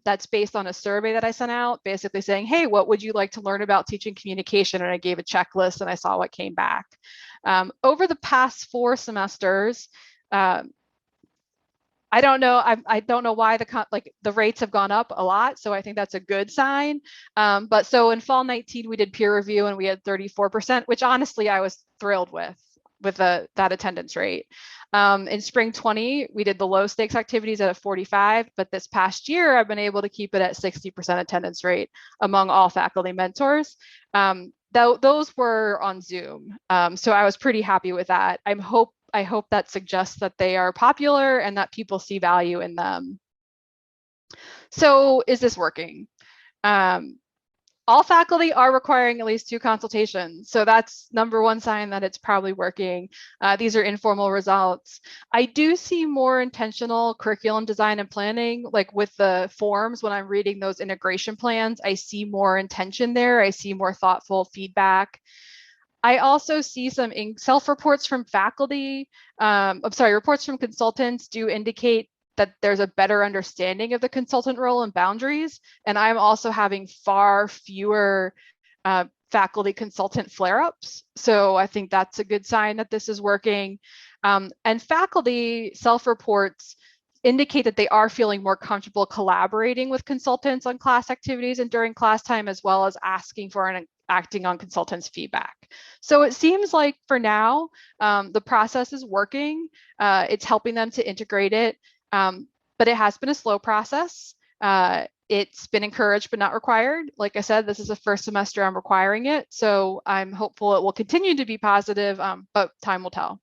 that's based on a survey that I sent out, basically saying, hey, what would you like to learn about teaching communication? And I gave a checklist and I saw what came back. Over the past 4 semesters, I don't know. I don't know why the rates have gone up a lot. So I think that's a good sign. But so in fall 19, we did peer review and we had 34%, which honestly, I was thrilled with that attendance rate. In spring 20, we did the low stakes activities at a 45, but this past year, I've been able to keep it at 60% attendance rate among all faculty mentors. Those were on Zoom. So I was pretty happy with that. I hope that suggests that they are popular and that people see value in them. So is this working? All faculty are requiring at least 2 consultations. So that's number 1 sign that it's probably working. These are informal results. I do see more intentional curriculum design and planning, like with the forms when I'm reading those integration plans, I see more intention there. I see more thoughtful feedback. I also see some self-reports from faculty. Reports from consultants do indicate that there's a better understanding of the consultant role and boundaries. And I'm also having far fewer faculty consultant flare-ups. So I think that's a good sign that this is working. And faculty self-reports indicate that they are feeling more comfortable collaborating with consultants on class activities and during class time, as well as asking for and acting on consultants' feedback. So it seems like for now, the process is working. It's helping them to integrate it. But it has been a slow process. It's been encouraged, but not required. Like I said, this is the first semester I'm requiring it. So I'm hopeful it will continue to be positive, but time will tell.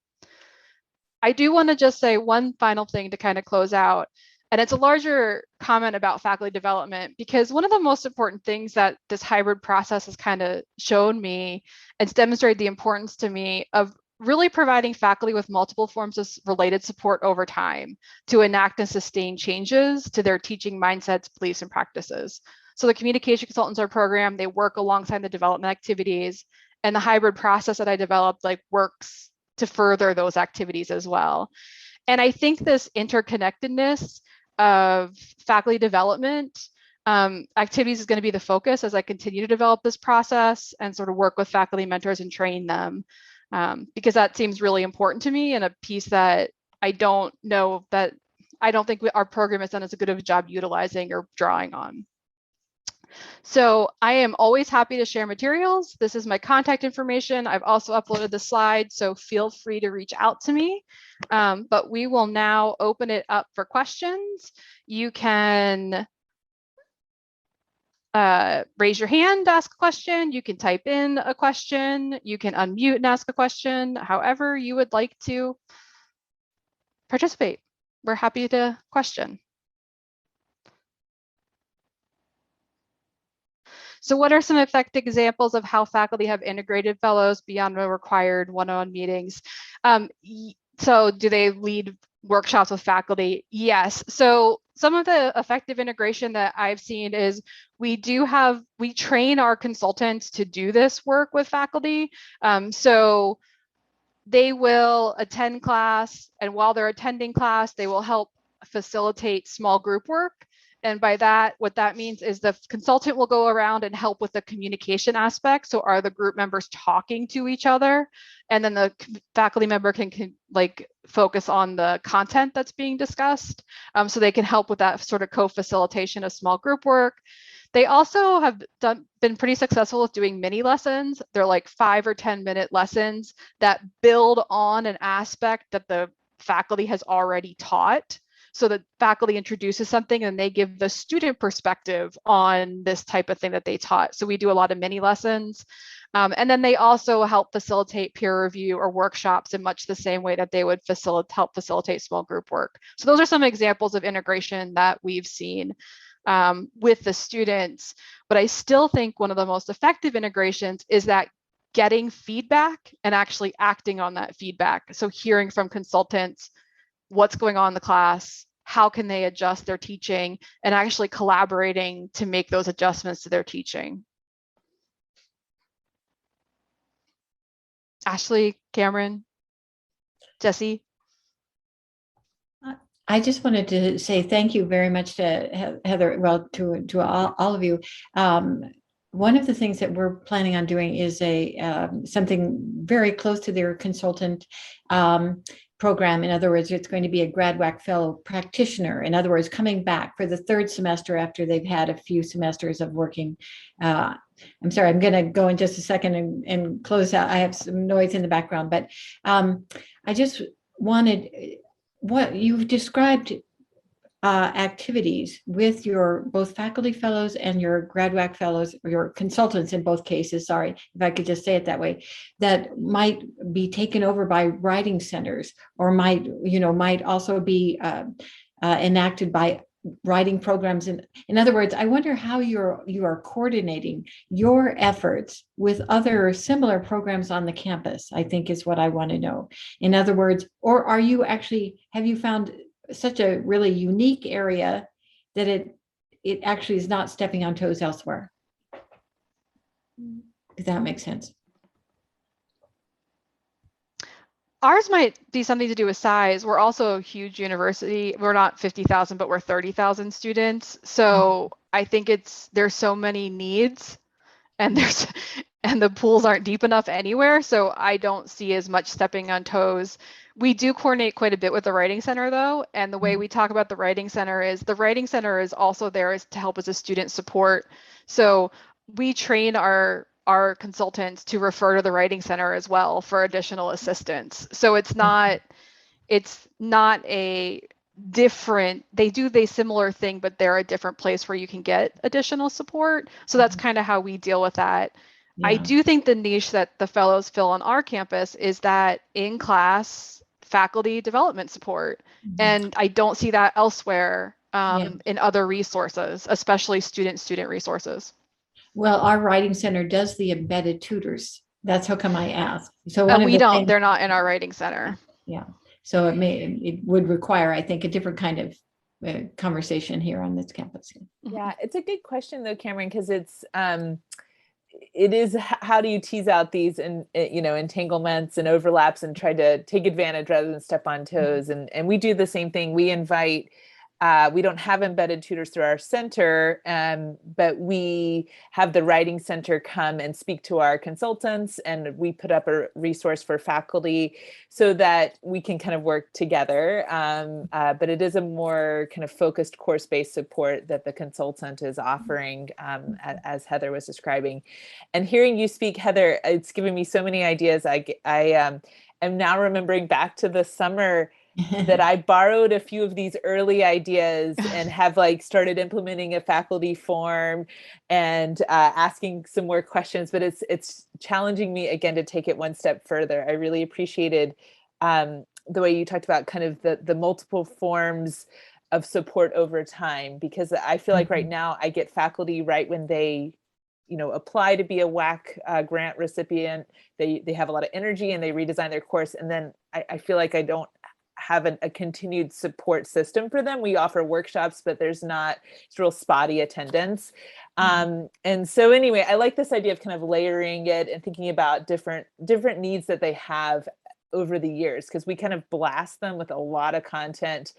I do want to just say one final thing to kind of close out. And it's a larger comment about faculty development, because one of the most important things that this hybrid process has kind of shown me and it's demonstrated the importance to me of really providing faculty with multiple forms of related support over time to enact and sustain changes to their teaching mindsets, beliefs, and practices. So the communication consultants are program, they work alongside the development activities, and the hybrid process that I developed works to further those activities as well. And I think this interconnectedness of faculty development activities is going to be the focus as I continue to develop this process and sort of work with faculty mentors and train them. Because that seems really important to me and a piece that I don't think our program has done as good of a job utilizing or drawing on. So I am always happy to share materials. This is my contact information. I've also uploaded the slides, so feel free to reach out to me. But we will now open it up for questions. You can raise your hand to ask a question. You can type in a question. You can unmute and ask a question, however you would like to participate. We're happy to question. So what are some effective examples of how faculty have integrated fellows beyond the required one-on-one meetings? So do they lead workshops with faculty? Yes. So some of the effective integration that I've seen is we train our consultants to do this work with faculty. So they will attend class, and while they're attending class, they will help facilitate small group work. And by that, what that means is the consultant will go around and help with the communication aspect. So are the group members talking to each other? And then the faculty member can focus on the content that's being discussed. So they can help with that sort of co-facilitation of small group work. They also have been pretty successful with doing mini lessons. They're like 5 or 10-minute lessons that build on an aspect that the faculty has already taught. So the faculty introduces something and they give the student perspective on this type of thing that they taught. So we do a lot of mini lessons. And then they also help facilitate peer review or workshops in much the same way that they would help facilitate small group work. So those are some examples of integration that we've seen with the students. But I still think one of the most effective integrations is that getting feedback and actually acting on that feedback. So hearing from consultants what's going on in the class, how can they adjust their teaching, and actually collaborating to make those adjustments to their teaching. Ashley, Cameron, Jessie. I just wanted to say thank you very much to Heather, well, to all of you. One of the things that we're planning on doing is something very close to their consultant program. In other words, it's going to be a grad WAC fellow practitioner. In other words, coming back for the third semester after they've had a few semesters of working. I'm sorry, I'm going to go in just a second and close out. I have some noise in the background, but I just wanted, what you've described activities with your both faculty fellows and your grad WAC fellows, or your consultants in both cases, sorry, if I could just say it that way, that might be taken over by writing centers, or might also be enacted by writing programs. In other words, I wonder how you are coordinating your efforts with other similar programs on the campus, I think is what I want to know. In other words, or have you found such a really unique area that it actually is not stepping on toes elsewhere? Does that make sense? Ours might be something to do with size. We're also a huge university. We're not 50,000, but we're 30,000 students. So I think there's so many needs, and the pools aren't deep enough anywhere. So I don't see as much stepping on toes. We do coordinate quite a bit with the Writing Center, though. And the way we talk about the Writing Center is also there to help as a student support. So we train our consultants to refer to the Writing Center as well for additional assistance. So it's not a different, they do the similar thing, but they're a different place where you can get additional support. So that's kind of how we deal with that. Yeah. I do think the niche that the fellows fill on our campus is that in-class faculty development support. And I don't see that elsewhere in other resources, especially student resources. Well, our Writing Center does the embedded tutors. That's how come I asked. So they're not in our Writing Center. Yeah. So it would require, I think, a different kind of conversation here on this campus. Yeah, it's a good question though, Cameron, because it is, how do you tease out these entanglements and overlaps and try to take advantage rather than step on toes? And we do the same thing. We invite, we don't have embedded tutors through our center, but we have the Writing Center come and speak to our consultants, and we put up a resource for faculty so that we can kind of work together. But it is a more kind of focused course-based support that the consultant is offering, as Heather was describing. And hearing you speak, Heather, it's given me so many ideas. I am now remembering back to the summer that I borrowed a few of these early ideas and have started implementing a faculty form and asking some more questions, but it's challenging me again to take it one step further. I really appreciated the way you talked about kind of the multiple forms of support over time, because I feel like right now I get faculty right when they apply to be a WAC grant recipient. They have a lot of energy and they redesign their course, and then I feel like I don't have a continued support system for them. We offer workshops, but it's real spotty attendance. And so anyway, I like this idea of kind of layering it and thinking about different needs that they have over the years, because we kind of blast them with a lot of content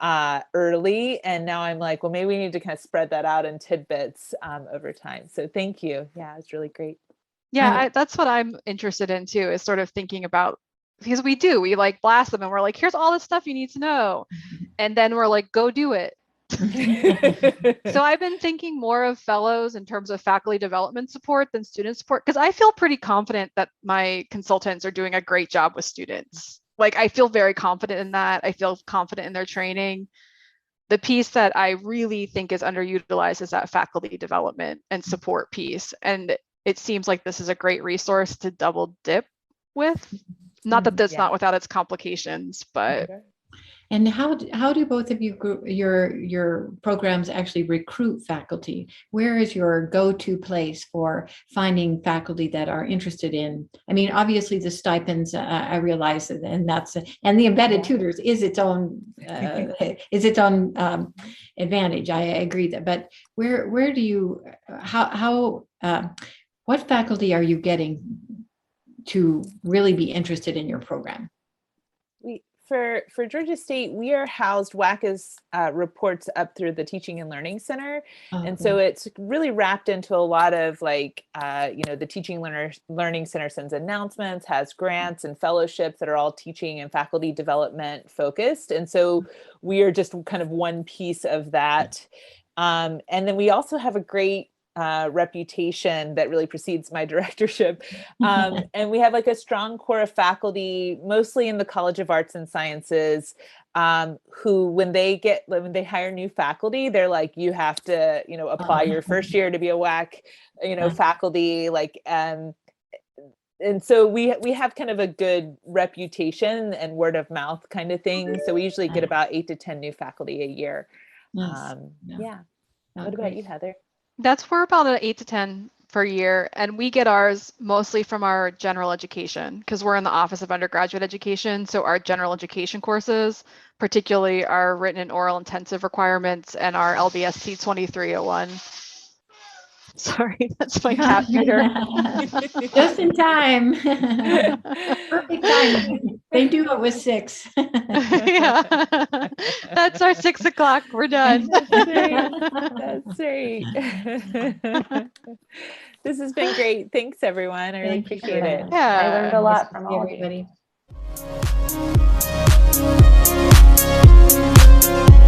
early. And now I'm like, well, maybe we need to kind of spread that out in tidbits over time. So thank you. Yeah, it's really great. Yeah, that's what I'm interested in too, is sort of thinking about, because we blast them and we're like, here's all the stuff you need to know. And then we're like, go do it. So I've been thinking more of fellows in terms of faculty development support than student support, because I feel pretty confident that my consultants are doing a great job with students. Like, I feel very confident in that. I feel confident in their training. The piece that I really think is underutilized is that faculty development and support piece. And it seems like this is a great resource to double dip with. Not that that's not without its complications, but. And how do both of you, your programs actually recruit faculty? Where is your go-to place for finding faculty that are interested in? I mean, obviously the stipends, I realize, and the embedded tutors is its own advantage. I agree that, but where do you what faculty are you getting to really be interested in your program? For Georgia State, we are housed, WAC is reports up through the Teaching and Learning Center. And so it's really wrapped into a lot of the Teaching Learning Center sends announcements, has grants and fellowships that are all teaching and faculty development focused. And so we are just kind of one piece of that. And then we also have a great reputation that really precedes my directorship. And we have like a strong core of faculty, mostly in the College of Arts and Sciences, who when they hire new faculty, they're like, you have to, apply your first year to be a WAC, faculty, and so we have kind of a good reputation and word of mouth kind of thing. So we usually get about 8 to 10 new faculty a year. Nice. What about you, Heather? That's for about an 8 to 10 per year. And we get ours mostly from our general education, because we're in the Office of Undergraduate Education. So our general education courses, particularly our written and oral intensive requirements and our LBST 2301. Sorry, that's my cat feeder. Just in time. Perfect time. They do it with 6. Yeah, that's our 6 o'clock. We're done. That's right. This has been great. Thanks, everyone. I really appreciate it. Yeah, I learned a lot from all everybody. of you.